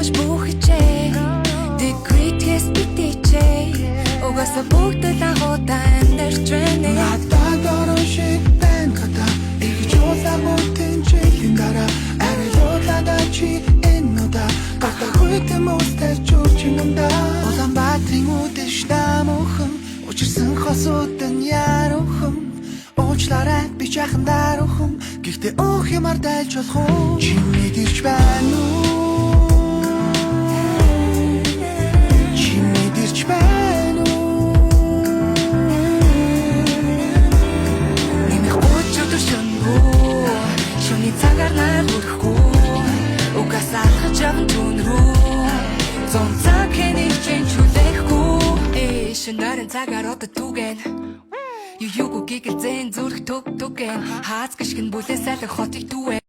Ангаж бүхичээ Degree test битээчээ Угаасаа бүгд л анхудаа амьдарч байна Надад орон шиг байна ката Игж уулаагүй тэнцэлийн дараа Арилуулаад чи энэ удаа Гартаа хүйтэн мөстер чурчин юмда Улаанбаатарын үдэш намухан Учирсан хосуудын ярухан Уучлаарай би жахан дарухан Гэхдээ өөх юмар дайлж болох уу Чи мэдэрч байна уу Чи мэдэрч байна уу Нэмэх өчигдөр шөнөгүй Шөний цагаар нар хүрэхгүй Угаасаа алхаж яван түн рүү Зон цаг хэнийг чинь чүлэхгүй Шөнөрийн цагаар одоо түгэн Юугүй гигэлзэн зүрх төг түгэн Хаац гიშгэн бүлээ сайлах хотыг түвэн